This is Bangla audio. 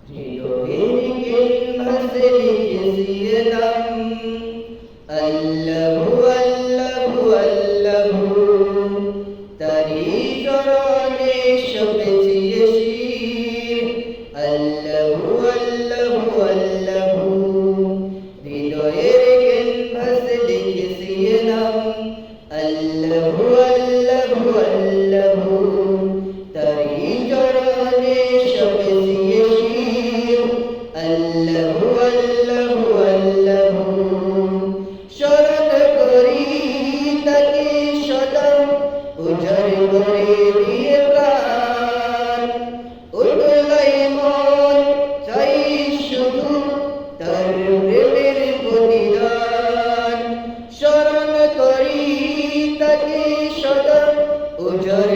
হৃদয়ের ক্যানভাসে লিখেছি নাম আল্লাহু আল্লাহু আল্লাহু, তারি চরণে সপেছি শির আল্লাহু আল্লাহু আল্লাহু। হৃদয়ের ক্যানভাসে লিখেছি নাম আল্লাহু আল্লাহু আল্লাহু, তারি চরণে সপেছি শির আল্লাহু আল্লাহু আল্লাহু। শরণ করি তাকে সদা উজাড় করে দিয়ে প্রাণ, উঠলাই মন চাই শুধু তার প্রেমের প্রতিদান। শরণ করি তাকে সদা উজাড়